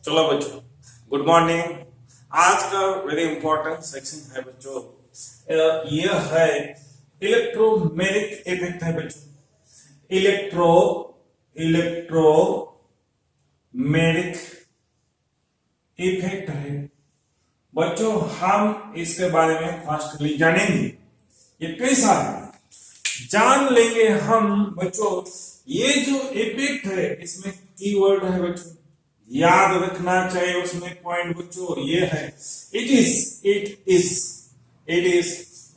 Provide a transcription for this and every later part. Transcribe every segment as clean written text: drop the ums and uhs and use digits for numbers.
चलो बच्चों, good morning. आज का वेरी इंपॉर्टेंट सेक्शन है बच्चों, यह है इलेक्ट्रोमैग्नेटिक इफेक्ट है बच्चों। इलेक्ट्रोमैग्नेटिक इफेक्ट है बच्चों। हम इसके बारे में फास्टली जानेंगे। ये कैसा है जान लेंगे हम बच्चों। ये जो इफेक्ट है इसमें कीवर्ड है बच्चों, याद रखना चाहिए उसमें पॉइंट बच्चों। ये है it is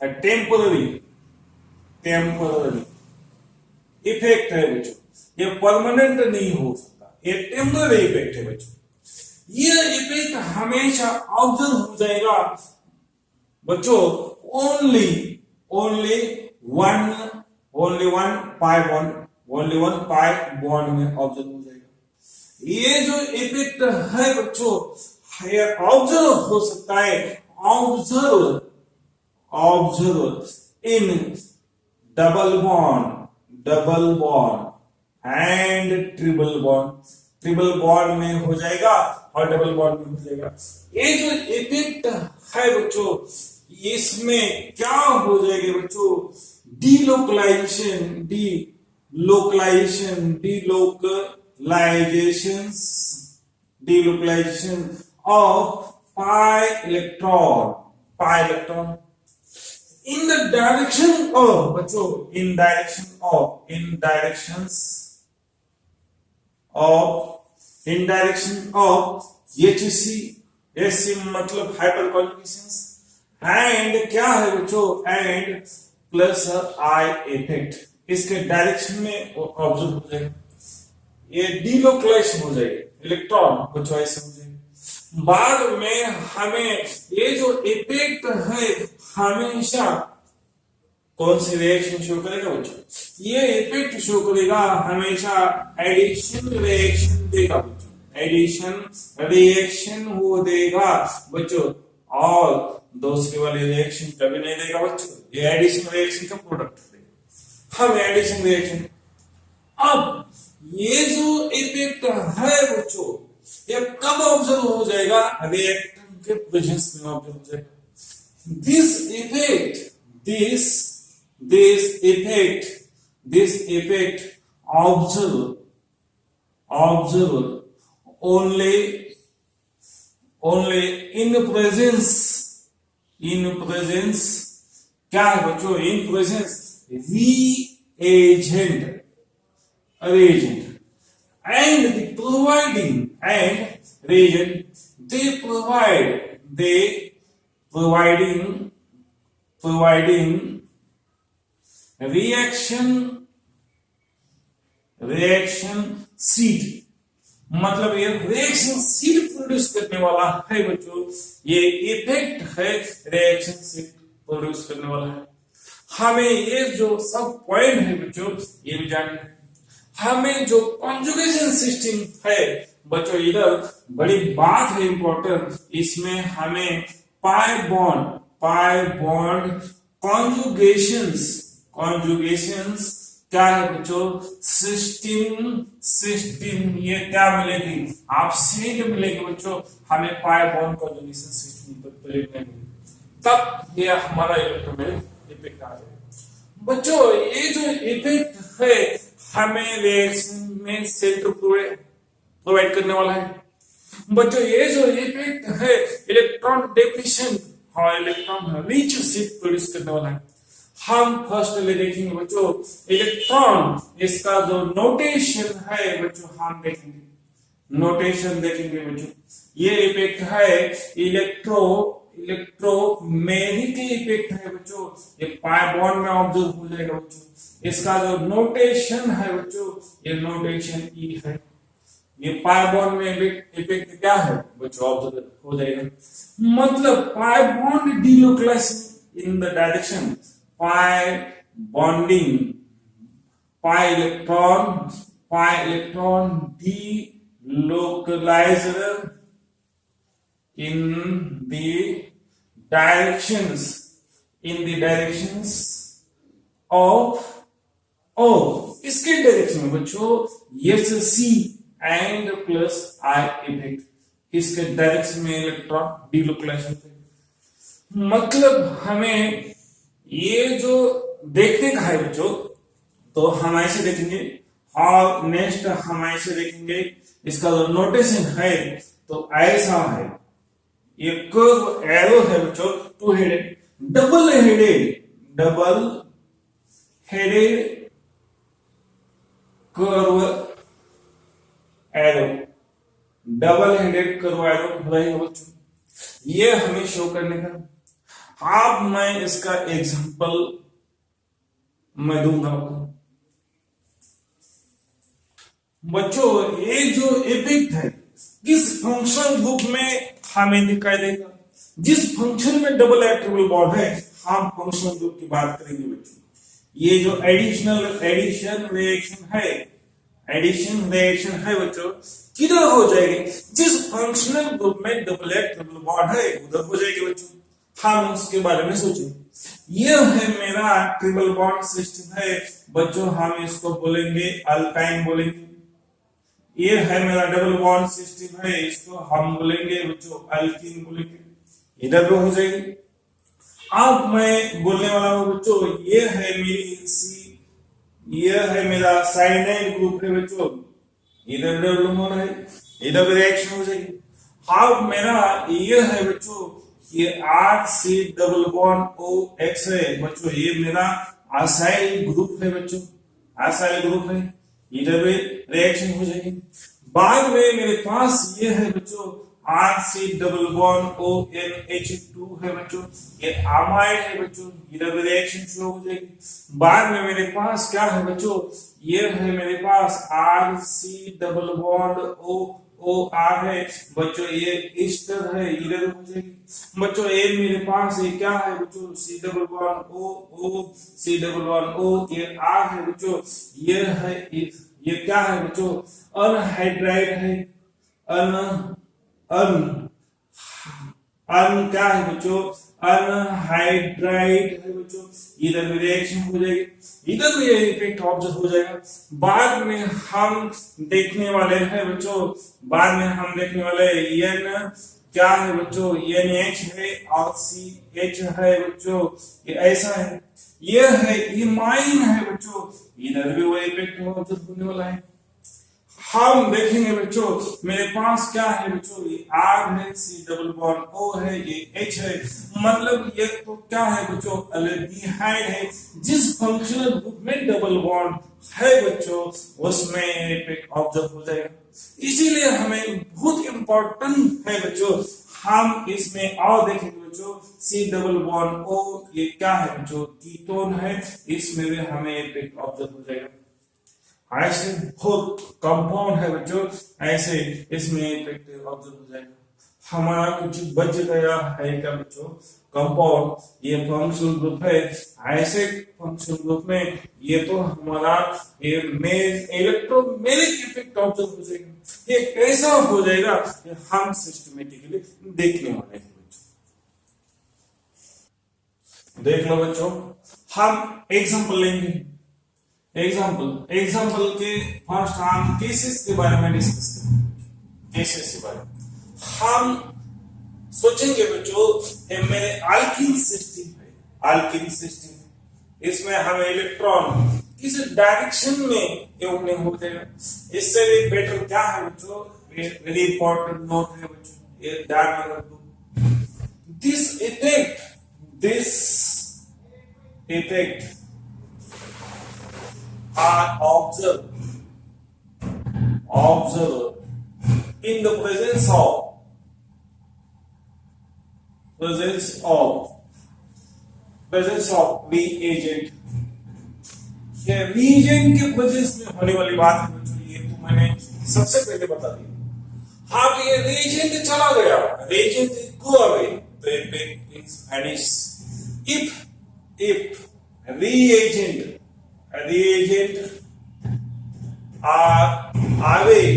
a temporary effect है बच्चों। ये परमानेंट नहीं हो सकता, ये टेम्पररी इफेक्ट है बच्चों। ये इफेक्ट हमेशा ऑब्जर्व हो जाएगा बच्चों। ओनली वन पाई बॉन्ड में ऑब्जर्व हो जाएगा। ये जो इफेक्ट है बच्चों, ये ऑब्जर्व हो सकता है। Observe in double bond and triple bond में हो जाएगा और डबल बॉन्ड में हो जाएगा। ये जो इफेक्ट है बच्चों, इसमें क्या हो जाएगा बच्चों, delocalization of pi electron in the direction of बच्चों, in direction of HC मतलब हाइपर कॉन्जुगेशंस एंड क्या है बच्चों, एंड प्लस आई इफेक्ट। इसके डायरेक्शन में ऑब्जर्व हो जाएगा। ये डिलोकलाइजेशन हो जाएगा, इलेक्ट्रॉन बच्चों ऐसे हो जाएगा। बाद में हमें ये जो इफेक्ट है हमेशा कौन सी रिएक्शन शो करेगा बच्चों, ये इफेक्ट शो करेगा हमेशा एडिशन रिएक्शन देगा बच्चों। एडिशन रिएक्शन वो देगा बच्चों, और दूसरी वाली रिएक्शन कभी नहीं देगा बच्चों। ये एडिशन रिएक्शन का प्रोडक्ट देगा हम एडिशन रिएक्शन। अब ये जो इफेक्ट है बच्चों, ये कब ऑब्जर्व हो जाएगा, रिएक्टेंट के प्रेजेंस में ऑब्जर्व हो जाएगा। This effect observe only in presence क्या है बच्चों, in presence reagent and the providing reaction seed मतलब ये रिएक्शन सीट प्रोड्यूस करने वाला है बच्चों। ये इफेक्ट है रिएक्शन सीट प्रोड्यूस करने वाला है। हमें ये जो सब पॉइंट है बच्चों, ये भी जानना है। हमें जो कॉन्जुगेशन सिस्टम है बच्चों, इधर बड़ी बात है इंपॉर्टेंट। इसमें हमें पाई बॉन्ड कॉन्जुगेशंस क्या है बच्चों, सिस्टीन ये क्या मिलेगी, आप सीट मिलेगी बच्चों। हमें पाई बॉन्ड कॉन्जुगेशन सिस्टम तब ये हमारा इलेक्ट्रोमैग्नेटिक इफेक्ट आ जाएगा बच्चों। ये जो इफेक्ट है हमें रिएक्शन में सेंटर प्रोवाइड करने वाला है बच्चों। ये जो इफेक्ट है इलेक्ट्रॉन डेफिशिएंट और इलेक्ट्रॉन रिच सीट प्रोड्यूस करने वाला है। हम फर्स्ट देखेंगे बच्चों इलेक्ट्रॉन, इसका जो नोटेशन है बच्चों हम देखेंगे बच्चों। ये इफेक्ट है इलेक्ट्रोमैग्नेटिक इफेक्ट है बच्चों। ये पाई बॉन्ड में ऑब्जर्व हो जाएगा बच्चों। इसका जो नोटेशन है बच्चों, ये नोटेशन ई है। ये पाई बॉन्ड में इफेक्ट क्या है बच्चों, ऑब्जर्व हो जाएगा। मतलब pi bond delocalisation in the direction pi electron delocalized in the directions of इसके डायरेक्शन में बच्चों, yes C and plus I effect इसके डायरेक्शन में इलेक्ट्रॉन डिलोकलाइज होते हैं। मतलब हमें ये जो देखने का है बच्चों, तो हम ऐसे देखेंगे और नेक्स्ट हम ऐसे देखेंगे। इसका जो नोटेशन है तो ऐसा है, ये कर्व एरो है बच्चों, two headed, double headed curve arrow, double headed curve arrow रहेगा बच्चों। ये हमें शो करने का। अब मैं इसका एग्जांपल मैं दूंगा आपको। बच्चों ये जो इफेक्ट है किस फंक्शन ग्रुप में हमें दिखाई देगा? जिस फंक्शन में डबल ट्रिपल बॉन्ड है हम फंक्शन ग्रुप की बात करेंगे बच्चों। ये जो एडिशन रिएक्शन है बच्चों, किधर हो जाएगी? जिस फंक्शनल ग्रुप में डबल ट्रिपल बॉन्ड है उधर हो जाएगी बच्चों। हम उसके बारे में सोचेंगे। यह है मेरा ट्रिपल बॉन्ड सिस्टम है बच्चों, हम इसको बोलेंगे अल्काइन बोलेंगे। ये है मेरा डबल बॉन्ड सिस्टम है, इसको हम बोलेंगे बच्चों अल्कीन बोलेंगे। इधर पे हो जाएगी। अब मैं बोलने वाला हूं बच्चों, ये है मेरी सी, ये है मेरा साइनाइड ग्रुप है बच्चों, इधर डेवलप होना है, इधर रिएक्शन हो जाएगी। अब मेरा ये है बच्चों, ये R C double bond O X है बच्चों, ये मेरा असाइल ग्रुप है बच्चों, असाइल ग्रुप है, इधर भी रिएक्शन हो जाएगी। बाद में मेरे पास ये है बच्चों R C double bond O N H two है बच्चों, ये अमाइड है बच्चों, इधर भी रिएक्शन शुरू हो जाएगी। बाद में मेरे पास क्या है बच्चों, ये है मेरे पास R C double bond O R है बच्चों, ये ईस्टर है, इधर हो जाएगी बच्चों। ये मेरे पास ये क्या है बच्चों, C double bond O C double bond O, ये आर है बच्चों, ये है, ये क्या है बच्चों, अनहाइड्राइड है, अन क्या है बच्चों, अनहाइड्राइड है बच्चों, इधर भी रिएक्शन हो जाएगी, इधर भी इफेक्ट ऑब्जर्व हो जाएगा। बाद में हम देखने वाले हैं बच्चों, बाद में हम देखने वाले एन क्या है बच्चों, एन एच है और सी एच है बच्चों, ये ऐसा है, ये है इमाइन है बच्चों, इधर भी वो इफेक्ट ऑब्जर्व होने वाला है। हम देखेंगे बच्चों मेरे पास क्या है बच्चों, ये आर है, सी डबल बॉन्ड ओ है, ये एच है, मतलब ये तो क्या है बच्चों, एल्डिहाइड है। जिस फंक्शनल ग्रुप में डबल बॉन्ड है बच्चों उसमें इफेक्ट ऑब्जर्व हो जाएगा। इसीलिए हमें बहुत इंपॉर्टेंट है बच्चों, हम इसमें और देखेंगे बच्चों सी डबल बॉन्ड ओ, ये क्या है बच्चों, कीटोन है, इसमें भी हमें इफेक्ट ऑब्जर्व हो जाएगा। ऐसे बहुत कंपाउंड है बच्चों, ऐसे इसमें इफेक्ट ऑब्जर्व हो जाएगा। हमारा कुछ बच गया है क्या बच्चों, कंपाउंड, ये फंक्शनल ग्रुप है, ऐसे फंक्शनल ग्रुप में ये तो हमारा ये इलेक्ट्रोमैग्नेटिक इफेक्ट ऑब्जर्व हो जाएगा। ये कैसा हो जाएगा ये हम सिस्टमेटिकली देखने वाले हैं बच्चों। देख लो बच्चों, हम एग्जांपल लेंगे। एग्जाम्पल के फर्स्ट हम केसेस के बारे में डिस्कस करेंगे। केसेस के बारे में हम सोचेंगे बच्चों, मेरे अल्कीन सिस्टम है, अल्कीन सिस्टम, इसमें हमें इलेक्ट्रॉन किस डायरेक्शन में इवनिंग हो जाएगा। इससे भी बेटर क्या है बच्चों, वेरी इंपॉर्टेंट नोट है बच्चों, ये ध्यान में रखो। This effect are observed in the presence of reagent। ये reagent के प्रेजेंस में होने वाली बात है बच्चों, ये तो मैंने सबसे पहले बता दिया। अब ये reagent चला गया, reagent go away, the effect is vanish। If reagent are away,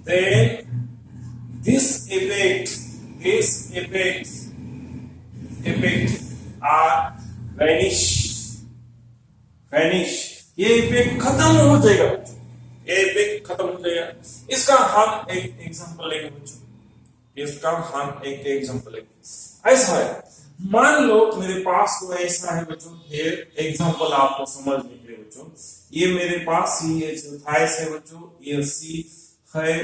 then this effect are vanish। ये इफेक्ट खत्म हो जाएगा। एपिक खत्म हो जाएगा। इसका हम एक एग्जांपल लेंगे बच्चों, इसका हम एक एग्जांपल लेंगे। ऐसा है, मान लो मेरे पास कोई ऐसा है बच्चों, ये एग्जांपल आपको समझने के लिए बच्चों, ये मेरे पास CH है बच्चों, ये C है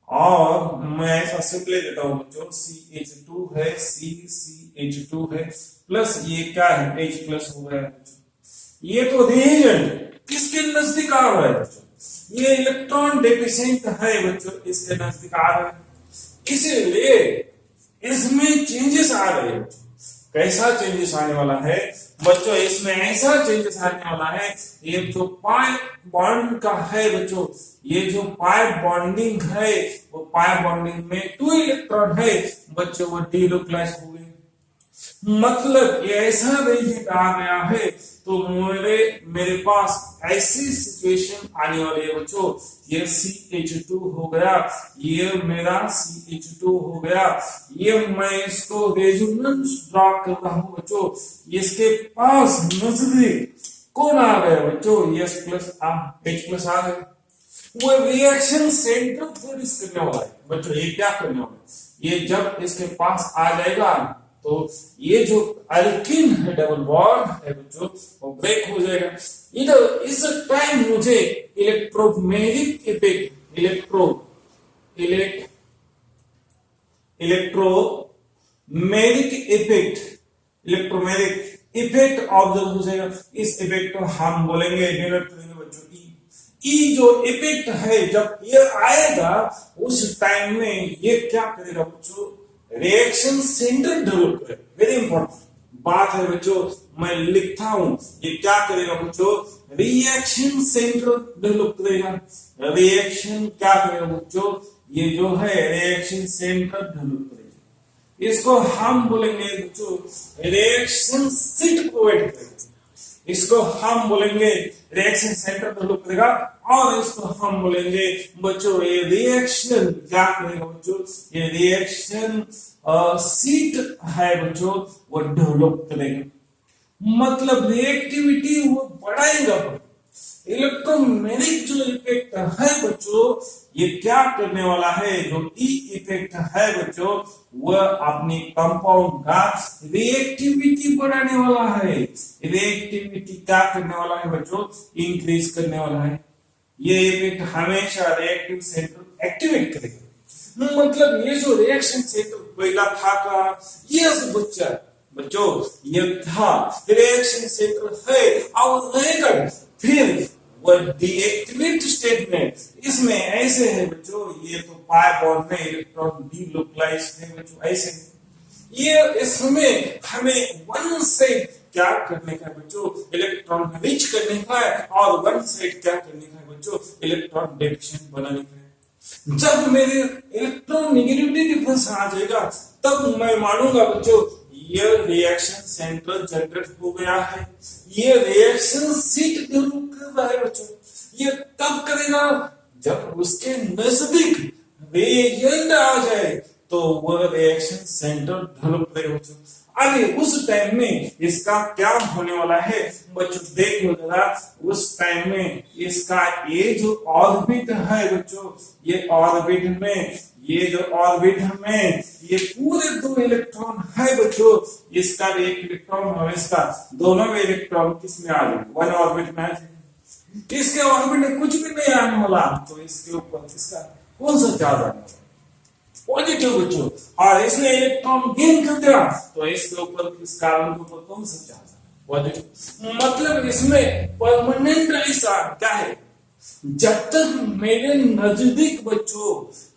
और मैं ऐसा सिंपली देता हूं बच्चों, CH2 है, CH2 है प्लस ये क्या है H प्लस हो गया बच्चों। ये तो रिएजेंट किसके नजदीक आ रहा है बच्चों, ये इलेक्ट्रॉन डेफिशिएंट है बच्चों, इसके नजदीक आ रहा है, इसीलिए इसमें चेंजेस आ रहे हैं। कैसा चेंजेस आने वाला है बच्चों, इसमें ऐसा चेंजेस आने वाला है, ये जो पाई बॉन्ड का है बच्चों, ये जो पाई बॉन्डिंग है वो पाई बॉन्डिंग में 2 इलेक्ट्रॉन है बच्चों, वो डीलोकलाइज हो गए। मतलब ये ऐसा रिएजेंट आ गया है, तो मेरे पास ऐसी सिचुएशन आने वाली है बच्चों, ये CH2 हो गया, ये मेरा CH2 हो गया, ये मैं इसको रेजोनेंस ड्रॉ कर रहा हूं बच्चों, इसके पास नजदीक कौन आ गया बच्चों, S प्लस H प्लस आ गया। वो रिएक्शन सेंटर प्रोड्यूस करने वाला है बच्चों, ये क्या करने वाला है, ये जब इसके पास आ जाएगा तो ये जो अल्किन है डबल बॉन्ड है बच्चों, वो ब्रेक हो जाएगा। इधर इस टाइम मुझे electromagnetic effect electromagnetic effect observe हो जाएगा। इस इफेक्ट को हम बोलेंगे, डिनोट करेंगे बच्चों ई जो इफेक्ट है, जब ये आएगा उस टाइम में ये क्या करेगा बच्चों, रिएक्शन सेंटर डेवलप करेगा। वेरी इंपॉर्टेंट बात है बच्चों, मैं लिखता हूं, ये क्या करेगा बच्चों, रिएक्शन सेंटर डेवलप करेगा। रिएक्शन क्या करेगा बच्चों, ये जो है रिएक्शन सेंटर डेवलप करेगा। इसको हम बोलेंगे बच्चों रिएक्शन सीट प्रोवाइड करेगा, इसको हम बोलेंगे रिएक्शन सेंटर डेवलप करेगा, और इसको हम बोलेंगे बच्चों ये रिएक्शन क्या करेगा बच्चों, ये रिएक्शन सीट है बच्चों, वो डेवलप करेगा। मतलब रिएक्टिविटी वो बढ़ाएगा। इलेक्ट्रोमैग्नेटिक जो इफेक्ट है बच्चों, ये क्या करने वाला है, जो ई इफेक्ट है बच्चों, वह अपनी कंपाउंड का रिएक्टिविटी बढ़ाने वाला है। रिएक्टिविटी क्या करने वाला है बच्चों, इंक्रीज करने वाला है। ये इफेक्ट हमेशा रिएक्टिव सेंटर एक्टिवेट करेगा। मतलब ये जो रिएक्शन सेंटर पहला था का, ये बच्चों ये था रिएक्शन सेंटर है और रहेगा, फिर वो डीएक्टिवेट स्टेट में इसमें ऐसे है बच्चों, ये तो पाई बॉन्ड में इलेक्ट्रॉन डीलोकलाइज है बच्चों, ऐसे ये इसमें हमें वन साइड क्या करने का है बच्चों, इलेक्ट्रॉन रीच करने का है, और वन साइड क्या करने का है बच्चों, इलेक्ट्रॉन डेफिशिएंट बनाने का है। जब मेरे इलेक्ट्रॉन नेगेटिविटी डिफरेंस आ जाएगा, तब मैं मानूंगा बच्चों ये रिएक्शन सेंटर जनरेट हो गया है, ये रिएक्शन सीट डेवलप कर रहा है बच्चों। ये कब करेगा, जब उसके नजदीक रिएजेंट आ जाए तो वह रिएक्शन सेंटर डेवलप करेगा बच्चों। अरे उस टाइम में इसका क्या होने वाला है बच्चों, देख लो जरा, उस टाइम में इसका ये जो ऑर्बिट है बच्चों, ये ऑर्बिट में ये पूरे 2 इलेक्ट्रॉन है बच्चों, इसका एक इलेक्ट्रॉन और इसका दोनों में इलेक्ट्रॉन किसमें आ जाए, वन ऑर्बिट में आ जाए। इसके ऑर्बिट में कुछ भी नहीं आने वाला, तो इसके ऊपर इसका कौन सा चार्ज आने वाला, पॉजिटिव बच्चों, और इसने इलेक्ट्रॉन गेन कर दिया, तो इसके ऊपर इस कार्बन के ऊपर कौन सा चार्ज है, पॉजिटिव। मतलब इसमें परमानेंट ऐसा क्या है, जब तक मेरे नजदीक बच्चों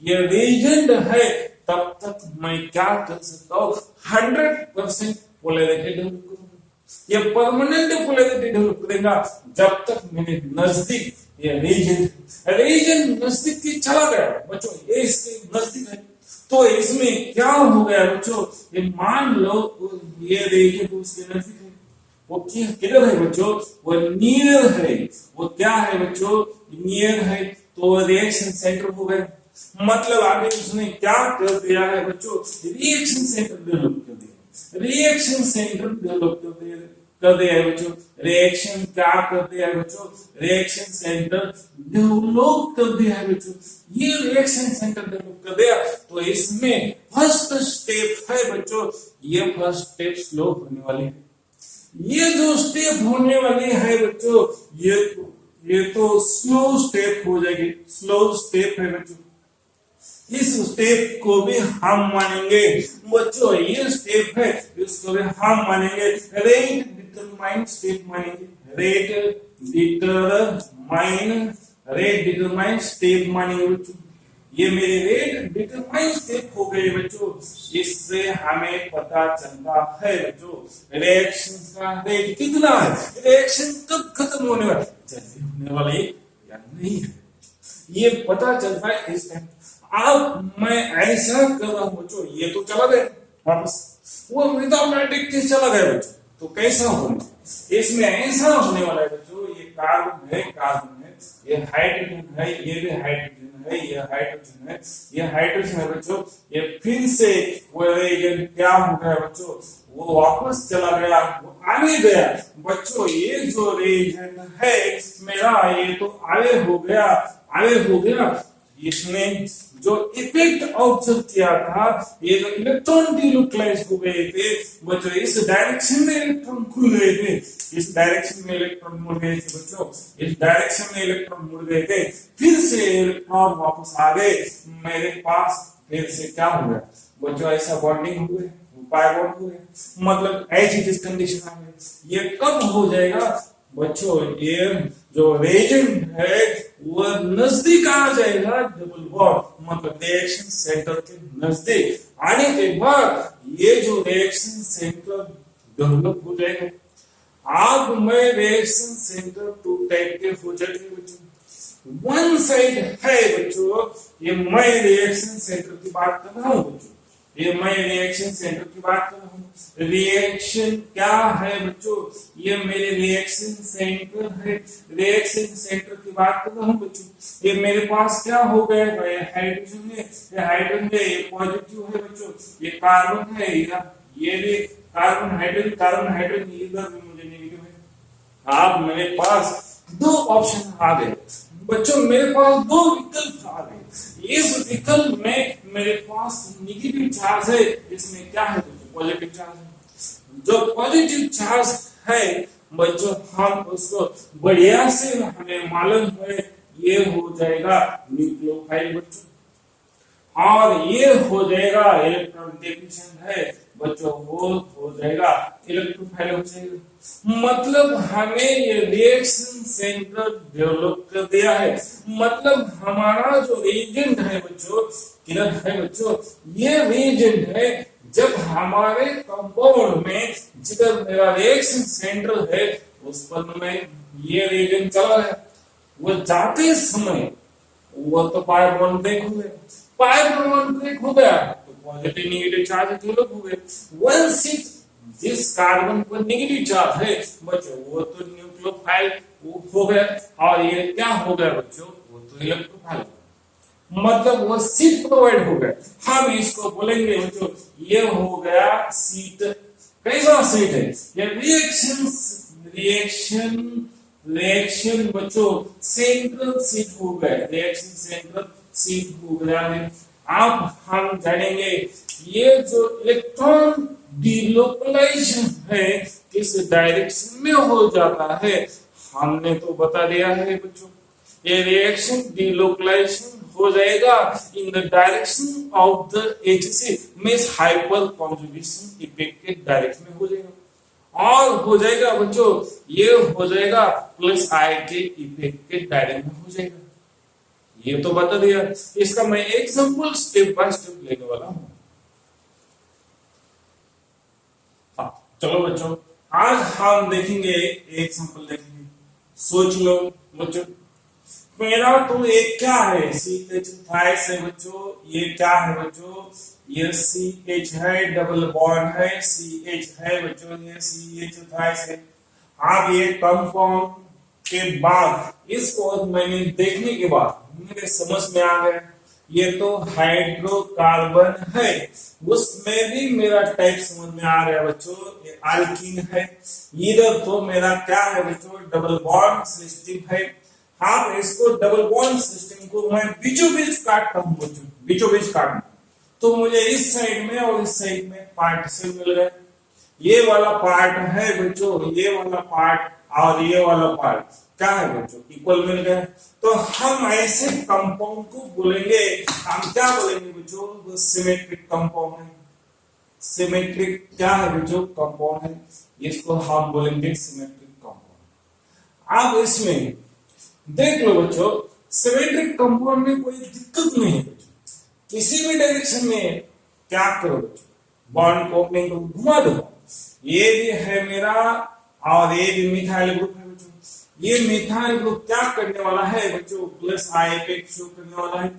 ये रिएजेंट है, तब तक मैं क्या कर सकता हूं, 100% पोलैरिटी डेवलप करूंगा। ये परमानेंट पोलैरिटी डेवलप करेगा जब तक मेरे नजदीक ये रिएजेंट नजदीक की चला गया बच्चों, ये इसके नजदीक है, तो इसमें क्या हो गया बच्चों, ये मान लो ये रिएजेंट उसके नजदीक है, वो किधर है बच्चों, वो नियर है, वो क्या है बच्चों, नियर है, तो रिएक्शन सेंटर हो गया। मतलब आगे उसने क्या कर दिया है बच्चों, रिएक्शन सेंटर डेवलप कर दिया, रिएक्शन सेंटर डेवलप कर दिया। कर दिया है बच्चों। रिएक्शन क्या कर दिया है बच्चों, रिएक्शन सेंटर डेवलप कर दिया है बच्चों। ये रिएक्शन सेंटर डेवलप कर दिया तो इसमें फर्स्ट स्टेप है बच्चों, ये फर्स्ट स्टेप स्लो होने वाली है। ये जो स्टेप होने वाली है बच्चों, ये तो स्लो स्टेप हो जाएगी, स्लो स्टेप है बच्चों। इस स्टेप को भी हम मानेंगे बच्चों, ये स्टेप है इसको भी हम मानेंगे रेट डिटरमाइन स्टेप मानेंगे, रेट डिटरमाइन स्टेप मानेंगे बच्चों। ये मेरे रेट डिटरमाइन स्टेप हो गए बच्चों। इससे हमें पता चलता है बच्चों रिएक्शन का रेट कितना है, रिएक्शन कब खत्म होने वाला है, जल्दी होने वाला है या नहीं है, ये पता चलता है इस टाइम। अब मैं ऐसा कर रहा हूं बच्चों, ये तो चला गया वापस, वो विदाउट चला गया बच्चों, तो कैसा होगा, इसमें ऐसा होने वाला है बच्चों, ये कार्बन है, ये हाइड्रोजन है, ये भी हाइड्रोजन है, ये हाइड्रोजन है, ये हाइड्रोजन है बच्चों। ये फिर से वो रिएजेंट क्या हो गया बच्चों, वो वापस चला गया, वो आगे गया बच्चों। ये जो रिएजेंट है मेरा, ये तो आगे हो गया, इसने जो इफेक्ट ऑब्जर्व किया था, ये जो इलेक्ट्रॉन डिलोकलाइज हो गए थे बच्चों, इस डायरेक्शन में इलेक्ट्रॉन खुल गए थे, इस डायरेक्शन में इलेक्ट्रॉन मुड़ गए थे बच्चों, इस डायरेक्शन में इलेक्ट्रॉन मुड़ गए थे, फिर से इलेक्ट्रॉन वापस आ गए मेरे पास, फिर से क्या हो गया बच्चों, ऐसा बॉन्डिंग हो गया, पाई बॉन्ड हो गया, मतलब एज इट इज कंडीशन आ गई। ये कब हो जाएगा बच्चों, ये जो रिएजेंट है वो नजदीक आ जाएगा डबल बॉन्ड, मतलब रिएक्शन सेंटर के नजदीक आने के बाद ये जो रिएक्शन सेंटर डेवलप हो जाएगा। अब मैं रिएक्शन सेंटर टू टाइप के हो जाएंगे बच्चों। वन साइड है बच्चों, ये मैं रिएक्शन सेंटर की बात कर रहा हूं बच्चों, ये मैं रिएक्शन सेंटर की बात कर रहा हूं। रिएक्शन क्या है बच्चों, ये मेरे रिएक्शन सेंटर है, रिएक्शन सेंटर की बात कर रहा हूं बच्चों। ये मेरे पास क्या हो गया, हाइड्रोजन है, ये हाइड्रोजन है, ये पॉजिटिव है बच्चों, ये कार्बन है, ये भी कार्बन हाइड्रोजन इधर भी मुझे नेगेटिव है। अब मेरे पास दो ऑप्शन आ गए बच्चों, मेरे पास दो विकल्प आ गए। इस विकल्प में मेरे पास नेगेटिव चार्ज है, इसमें क्या है पॉजिटिव चार्ज है। जो पॉजिटिव चार्ज है बच्चों, हम उसको बढ़िया से हमें मालूम है, ये हो जाएगा न्यूक्लियोफाइल बच्चों, और ये हो जाएगा इलेक्ट्रॉन डेफिशिएंट है बच्चों, वो हो जाएगा इलेक्ट्रोफाइल हो जाएगा। मतलब हमें ये रिएक्शन सेंटर डेवलप कर दिया है, मतलब हमारा जो रिएजेंट है बच्चों, किरण है बच्चों, ये रिएजेंट है। जब हमारे कंपाउंड में जिधर मेरा रिएक्शन सेंटर है उस पर में ये रिएजेंट चला है, वो जाते समय वो तो पाई बॉन्ड ब्रेक हो गया, पाई बॉन्ड ब्रेक हो गया तो पॉजिटिव नेगेटिव चार्ज डेवलप हो गए। वंस इट जिस कार्बन पर नेगेटिव चार्ज है बच्चों, वो तो न्यूक्लियोफाइल हो गया, और ये क्या हो गया बच्चों, वो तो इलेक्ट्रोफाइल, मतलब वो सीट प्रोवाइड हो गया। हम इसको बोलेंगे बच्चों, ये हो गया सीट। कैसा सीट है, ये रिएक्शन बच्चों सेंट्रल सीट हो गया, रिएक्शन सेंट्रल सीट हो गया है। अब हम जानेंगे ये जो इलेक्ट्रॉन डिलोकलाइजेशन है किस डायरेक्शन में हो जाता है, हमने तो बता दिया है बच्चों। ये रिएक्शन डिलोकलाइजेशन हो जाएगा in the direction of the HC, means hyper conjugation effect के डायरेक्शन में हो जाएगा, और हो जाएगा बच्चों ये हो जाएगा प्लस I के इफेक्ट के डायरेक्शन में हो जाएगा। ये तो बता दिया, इसका मैं एग्जांपल स्टेप बाय स्टेप लेने वाला हूं। हाँ चलो बच्चों, आज हम देखेंगे एग्जांपल देखेंगे। सोच लो बच्चों, मेरा तो एक क्या है, CH है बच्चों, ये क्या है बच्चों, ये CH है, डबल बॉन्ड है, CH है बच्चों, ये CH है। आप ये कंपाउंड के बाद इसको मैंने देखने के बाद मेरे समझ में आ गया ये तो हाइड्रोकार्बन है, उसमें भी मेरा टाइप समझ में आ गया बच्चों, ये अल्कीन है। इधर तो मेरा क्या है बच्चों, डबल बॉन्ड सिस्टम है। आप इसको डबल बॉन्ड सिस्टम को मैं बीचों बीच काटता हूं बच्चों, बीचों बीच काटना, तो मुझे इस साइड में और इस साइड में पार्टिशन मिल गए। ये वाला पार्ट है बच्चों, ये वाला पार्ट और ये वाला पार्ट क्या है बच्चों, इक्वल मिल गए। तो हम ऐसे कंपाउंड को बोलेंगे, हम क्या बोलेंगे बच्चों, वो सिमेट्रिक कंपाउंड है। सिमेट्रिक क्या है बच्चों, कंपाउंड है, इसको हम बोलेंगे सिमेट्रिक कंपाउंड। अब इसमें देख लो बच्चों, सिमेट्रिक कंपाउंड में कोई दिक्कत नहीं है बच्चों, किसी भी डायरेक्शन में क्या करो बच्चों, बॉन्ड को ओपनिंग को घुमा दो। ये भी है मेरा और ये भी मिथाइल ग्रुप है बच्चों। ये मिथाइल ग्रुप क्या करने वाला है बच्चों, प्लस आई इफेक्ट शो करने वाला है,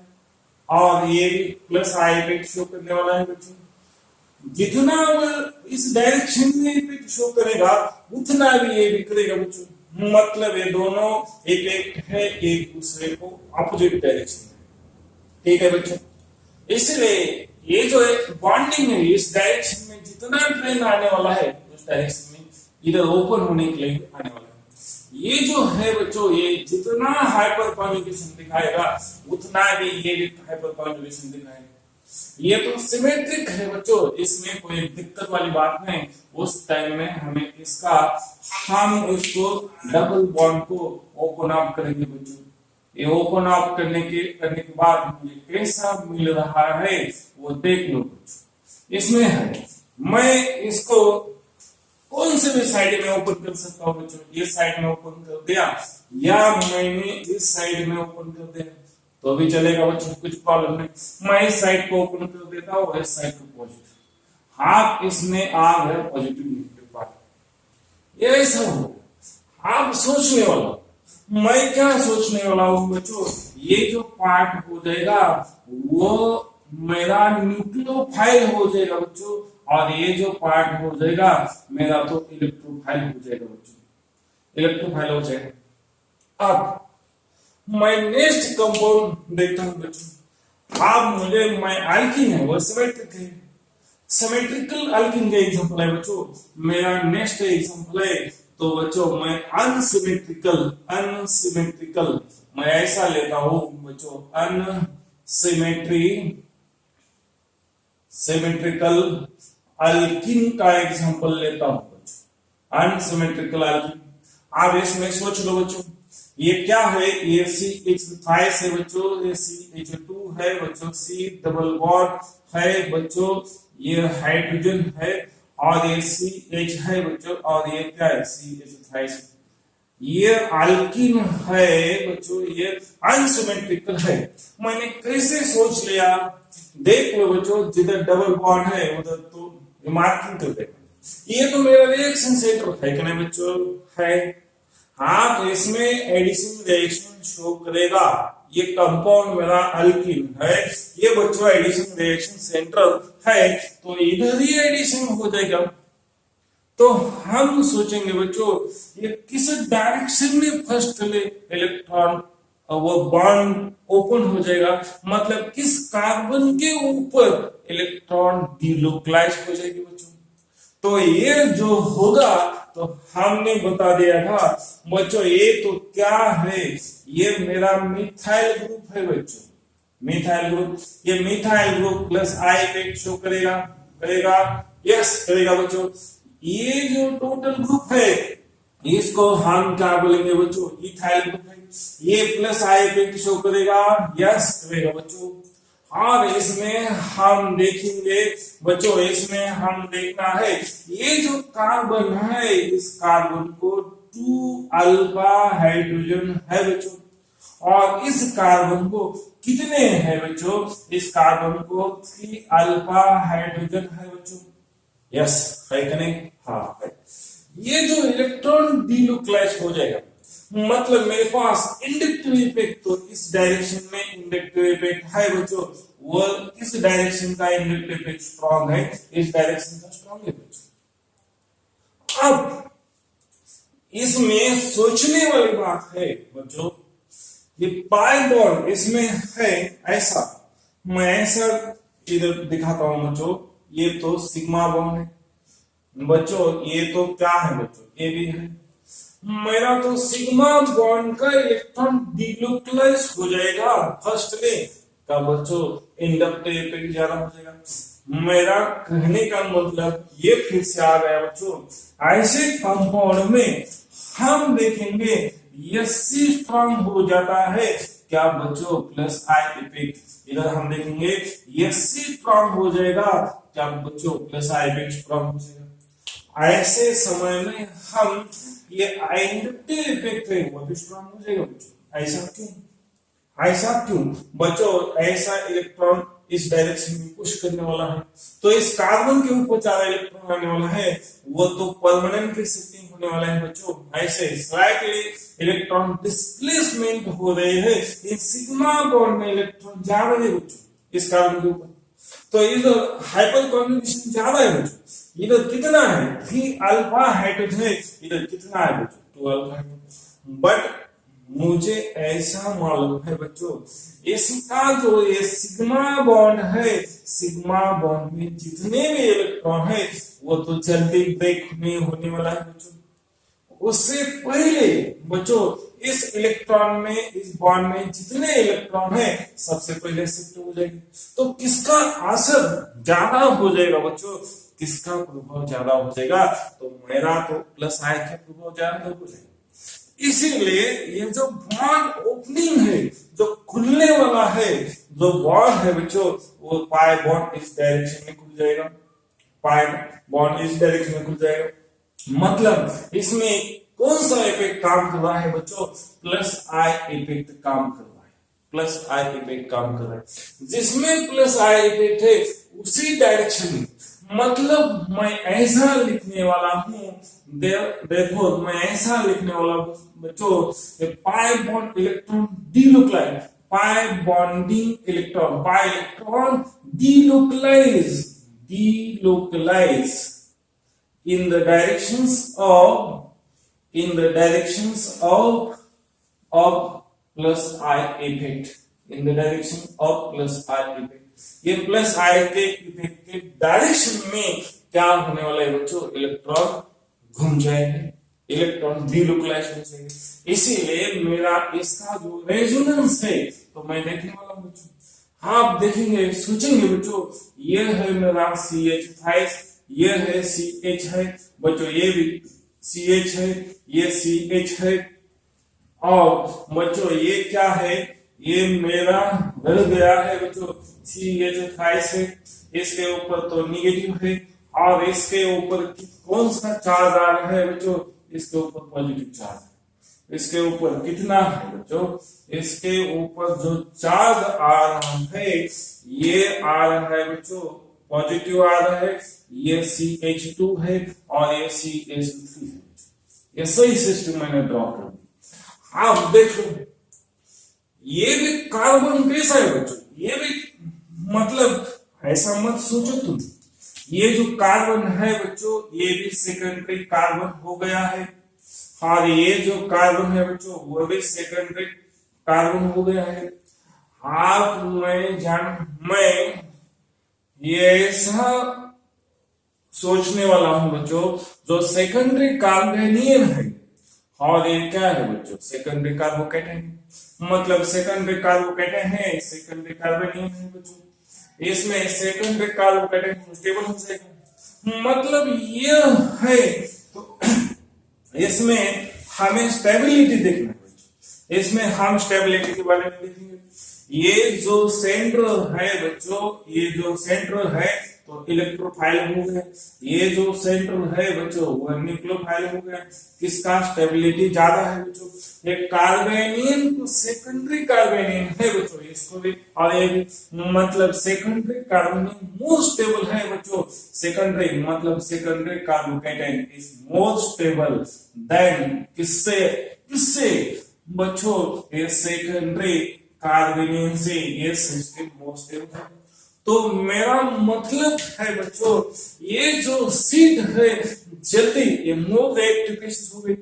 और ये भी प्लस आई इफेक्ट शो करने वाला है बच्चों। जितना इस डायरेक्शन में इफेक्ट शो करेगा उतना भी ये भी करेगा बच्चों, मतलब ये दोनों इफेक्ट है एक दूसरे को अपोजिट डायरेक्शन में, ठीक है बच्चों। इसलिए ये जो बॉन्डिंग है, इस डायरेक्शन में जितना ट्रेन आने वाला है उस डायरेक्शन में इधर ओपन होने के लिए आने वाला है। ये जो है बच्चों, ये जितना हाइपर कॉन्जुगेशन दिखाएगा उतना भी ये भी हाइपर कॉन्जुगेशन दिखाएगा। ये तो सिमेट्रिक है बच्चों, इसमें कोई दिक्कत वाली बात नहीं। उस टाइम में हमें इसका, हम इसको डबल बॉन्ड को ओपन अप करेंगे बच्चों। ये ओपन अप करने के बाद मुझे कैसा मिल रहा है वो देख लो बच्चों। इसमें है, मैं इसको कौन से भी साइड में ओपन कर सकता हूं बच्चों, ये साइड में ओपन कर दिया या मैंने इस साइड में ओपन कर दिया तो भी चलेगा बच्चों, कुछ प्रॉब्लम नहीं। मैं इस साइड को ओपन कर देता हूं, इस साइड को पॉजिटिव, हाफ इसमें आ गया पॉजिटिव नेगेटिव पार्ट, ये ऐसा हो। आप सोचने वाला, मैं क्या सोचने वाला हूं बच्चों, ये जो पार्ट हो जाएगा वो मेरा न्यूक्लियोफाइल हो जाएगा बच्चों, और ये जो पार्ट हो जाएगा मेरा तो इलेक्ट्रोफाइल हो जाएगा बच्चों, इलेक्ट्रोफाइल हो जाएगा। अब मैं नेक्स्ट कंपाउंड देखता हूं बच्चों। अब मुझे, मैं अल्कीन है वो सिमेट्रिक है, सिमेट्रिकल अल्कीन का एग्जांपल है बच्चों। मेरा नेक्स्ट एग्जांपल है तो बच्चों मैं अनसिमेट्रिकल, अनसिमेट्रिकल मैं ऐसा लेता हूं बच्चों, सिमेट्रिकल अल्कीन का एग्जांपल लेता हूं बच्चों, अनसिमेट्रिकल अल्कीन। आप इसमें सोच लो बच्चों, ये क्या है, ये CH है बच्चों, ये CH2 है बच्चों, C डबल बॉन्ड है बच्चों, ये हाइड्रोजन है, और ये CH है बच्चों, और ये क्या है CH3। ये अल्कीन है बच्चों, ये अनसिमेट्रिकल है। मैंने कैसे सोच लिया, देख लो बच्चों, जिधर डबल बॉन्ड है उधर तो मार्किंग कर देगा। ये तो मेरा रिएक्शन सेंटर है कि नहीं बच्चों, है। हाँ, तो इसमें एडिशन रिएक्शन शो करेगा। ये कंपाउंड मेरा अल्कीन है, ये बच्चों एडिशन रिएक्शन सेंटर है, तो इधर ही एडिशन हो जाएगा। तो हम सोचेंगे बच्चों, ये किस डायरेक्शन में फर्स्ट इलेक्ट्रॉन वो बॉन्ड ओपन हो जाएगा, मतलब किस कार्बन के ऊपर इलेक्ट्रॉन डिलोकलाइज हो जाएगी बच्चों। तो ये जो होगा, तो हमने बता दिया था बच्चों, ये तो क्या है, ये मेरा मिथाइल ग्रुप है बच्चों, मिथाइल ग्रुप। ये methyl group plus I effect show करेगा, करेगा, यस करेगा बच्चों। ये जो टोटल ग्रुप है इसको हम क्या बोलेंगे बच्चों, इथाइल ग्रुप है। ये प्लस आई इफेक्ट शो करेगा, यस करेगा बच्चों। और इसमें हम देखेंगे बच्चों, इसमें हम देखना है ये जो कार्बन है, इस कार्बन को 2 अल्फा हाइड्रोजन है बच्चों, और इस कार्बन को कितने हैं बच्चों, इस कार्बन को 3 अल्फा हाइड्रोजन है बच्चों, यस है कि नहीं, हाँ है। ये जो इलेक्ट्रॉन डिलोकलाइज हो जाएगा, मतलब मेरे पास इंडक्टिव इफेक्ट, तो इस डायरेक्शन में इंडक्टिव इफेक्ट है बच्चों, वो इस डायरेक्शन का इंडक्टिव इफेक्ट स्ट्रॉन्ग है, इस डायरेक्शन का स्ट्रॉन्ग है बच्चों। अब इसमें सोचने वाली बात है बच्चों, ये पाई बॉन्ड इसमें है ऐसा, मैं ऐसा इधर दिखाता हूं बच्चों, ये तो सिग्मा बॉन्ड है बच्चों, ये तो क्या है बच्चों, ये भी है। मेरा तो सिग्मा बॉन्ड का इलेक्ट्रॉन डिलोकलाइज हो जाएगा फर्स्ट में का बच्चों, इंडक्टिव इफेक्ट ज्यादा हो जाएगा। मेरा कहने का मतलब ये फिर से आ गया बच्चों, ऐसे कंपाउंड में हम देखेंगे Sc स्ट्रांग हो जाता है क्या बच्चों, प्लस आई इफेक्ट। इधर हम देखेंगे Sc स्ट्रांग हो जाएगा क्या बच्चों, प्लस आई इफेक्ट स्ट्रांग हो जाएगा। ऐसे समय में हम ये इंडक्टिव इफेक्ट है वो भी स्ट्रांग हो जाएगा बच्चों। ऐसा क्यों, ऐसा क्यों बच्चों, ऐसा इलेक्ट्रॉन इस डायरेक्शन में पुश करने वाला है, तो इस कार्बन के ऊपर ज्यादा इलेक्ट्रॉन आने वाला है, वो तो परमानेंटली शिफ्टिंग होने वाला है बच्चों। ऐसे स्लाइटली इलेक्ट्रॉन डिस्प्लेसमेंट हो रहे हैं, इन सिग्मा बॉन्ड में इलेक्ट्रॉन जा रहे हैं बच्चों इस कार्बन के ऊपर, तो इधर हाइपर कॉन्जुगेशन ज्यादा है बच्चों। इधर कितना है, 3 अल्फा हाइड्रोजन है, इधर कितना है बच्चों, 2 अल्फा हाइड्रोजन। बट मुझे ऐसा मालूम है बच्चों, इसका जो ये सिग्मा बॉन्ड है, सिग्मा बॉन्ड में जितने भी इलेक्ट्रॉन है वो तो जल्दी ब्रेक नहीं होने वाला है बच्चों। उससे पहले बच्चों इस इलेक्ट्रॉन में, इस बॉन्ड में जितने इलेक्ट्रॉन है सबसे पहले शिफ्ट हो जाएंगे। तो किसका असर ज्यादा हो जाएगा बच्चों, किसका प्रभाव ज्यादा हो जाएगा, तो मेरा तो प्लस आई का प्रभाव ज्यादा हो जाएगा। इसीलिए ये जो बॉन्ड ओपनिंग है, जो खुलने वाला है, जो बॉन्ड है बच्चों, वो पाई बॉन्ड इस डायरेक्शन में खुल जाएगा, पाई बॉन्ड इस डायरेक्शन में खुल जाएगा। मतलब इसमें कौन सा इफेक्ट काम कर रहा है बच्चों, प्लस आई इफेक्ट काम कर रहा है, प्लस आई इफेक्ट काम कर रहा है। जिसमें प्लस आई इफेक्ट है उसी डायरेक्शन में, मतलब मैं ऐसा लिखने वाला हूं, देखो मैं ऐसा लिखने वाला हूं बच्चों, pi bond electron delocalise, pi bonding electron, pi electron delocalise, delocalise in the directions of plus I effect, in the direction of plus I effect। ये प्लस आई के इफेक्ट के डायरेक्शन में क्या होने वाला है बच्चों, इलेक्ट्रॉन घूम जाएंगे, इलेक्ट्रॉन डिलोकलाइज हो जाएंगे। इसीलिए मेरा इसका जो रेजोनेंस है तो मैं देखने वाला हूं बच्चों। आप देखेंगे, सोचेंगे बच्चों, ये है मेरा CH, ये है CH है बच्चों, ये भी CH है, ये CH है, और बच्चों ये क्या है, ये मेरा रह गया है बच्चों CH है। इसके ऊपर तो निगेटिव है, और इसके ऊपर कौन सा चार्ज आ रहा है बच्चों, इसके ऊपर पॉजिटिव चार्ज है। इसके ऊपर कितना है बच्चों, इसके ऊपर जो चार्ज आ रहा है ये आ रहा है बच्चों पॉजिटिव आ रहा है, ये CH2 है और ये CH3 है। ये सही सिस्टम मैंने ड्रॉ कर दिया। आप देखो ये भी कार्बन कैसा है बच्चों, ये भी मतलब ऐसा मत सोचो तुम, ये जो कार्बन है बच्चों ये भी सेकेंडरी कार्बन हो गया है, और ये जो कार्बन है बच्चों वो भी सेकेंडरी कार्बन हो गया है। आप मैं ये ऐसा सोचने वाला हूं बच्चों, जो सेकेंडरी कार्बोनियन है, और ये क्या है बच्चों, सेकेंडरी कार्बोकैटायन, मतलब सेकेंडरी कार्बोकैटायन है, सेकेंडरी कार्बोनियन है बच्चों। इसमें सेकेंडरी कार्बोकैटायन स्टेबल हो जाएगा, मतलब ये है। तो इसमें हमें स्टेबिलिटी देखना है, इसमें हम स्टेबिलिटी के बारे में देखेंगे। ये जो सेंट्रल है बच्चों, ये जो सेंट्रल है तो इलेक्ट्रोफाइल हो गया, ये जो सेंट्रल है बच्चों वो न्यूक्लियोफाइल हो गया। किसका स्टेबिलिटी ज्यादा है बच्चों, ये कार्बोनियन तो सेकेंडरी कार्बोनियन है बच्चों, इसको भी, और ये भी मतलब सेकेंडरी कार्बोनियन मोर स्टेबल है बच्चों। सेकेंडरी मतलब secondary carbocation is more stable then किससे बच्चों, ये सेकेंडरी कार्बोनियन से ये सिस्टम मोर स्टेबल है। तो मेरा मतलब है बच्चों, ये जो सीड है जल्दी ये मोर रिएक्टिव केसेस हो गई,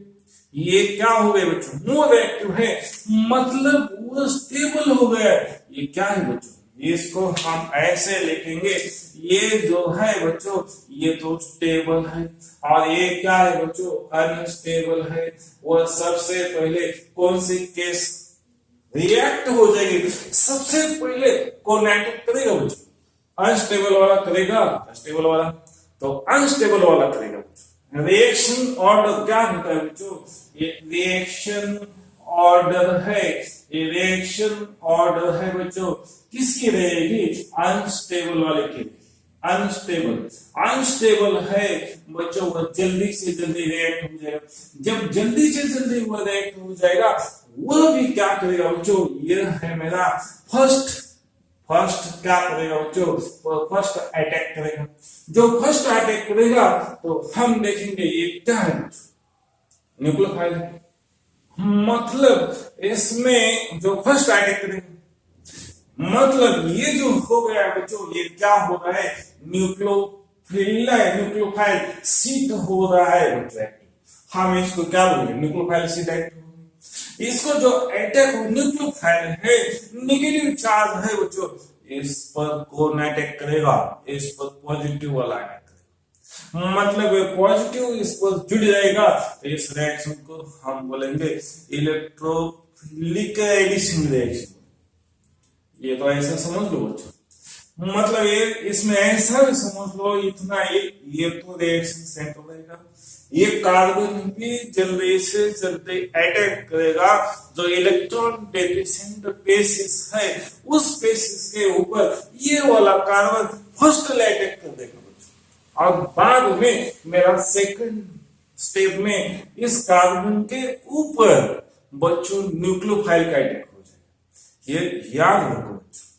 ये क्या हो गए बच्चों, मोर रिएक्टिव है, मतलब वो स्टेबल हो गया। ये क्या है बच्चों, इसको हम ऐसे लिखेंगे, ये जो है बच्चों ये तो स्टेबल है और ये क्या है बच्चों अनस्टेबल है। वह सबसे पहले कौन सी केस रिएक्ट हो जाएगी, सबसे पहले कौन अटैक करेगा बच्चों, अनस्टेबल वाला करेगा, स्टेबल वाला तो अनस्टेबल वाला करेगा। रिएक्शन ऑर्डर क्या होता है बच्चों, ये रिएक्शन ऑर्डर है, ये रिएक्शन ऑर्डर है बच्चों किसकी रहेगी, अनस्टेबल वाले की। अनस्टेबल है बच्चों वह जल्दी से जल्दी रिएक्ट हो जाएगा। जब जल्दी से जल्दी वह रिएक्ट हो जाएगा वह भी क्या करेगा बच्चों, ये है मेरा फर्स्ट क्या करेगा बच्चों, फर्स्ट अटैक करेगा। जो फर्स्ट अटैक करेगा तो हम देखेंगे ये क्या है, न्यूक्लियोफाइल है। मतलब इसमें जो फर्स्ट अटैक करेगा, मतलब ये जो हो गया बच्चों ये क्या हो रहा है, न्यूक्लियोफाइल सीट हो रहा है बच्चों। हम इसको क्या बोलेंगे, न्यूक्लियोफाइल सीट एक्टिव। इसको जो अटैक न्यूक्लियोफाइल है, नेगेटिव चार्ज है बच्चों, इस पर कौन अटैक करेगा, इस पर पॉजिटिव वाला अटैक करेगा। मतलब पॉजिटिव इस पर जुड़ जाएगा तो इस रिएक्शन को हम बोलेंगे इलेक्ट्रोफिलिक एडिशन रिएक्शन। ये तो ऐसा समझ लो बच्चों, मतलब ये इसमें ऐसा भी समझ लो इतना, ये तो रिएक्शन सेट हो जाएगा। ये कार्बन भी जल्दी से जल्दी अटैक करेगा जो इलेक्ट्रॉन डेफिशिएंट स्पीशीज है, उस स्पीशीज के ऊपर ये वाला कार्बन फर्स्ट अटैक कर देगा और बाद में मेरा सेकंड स्टेप में इस कार्बन के ऊपर बच्चों न्यूक्लियोफाइल का अटैक हो जाएगा। ये याद रखो बच्चों।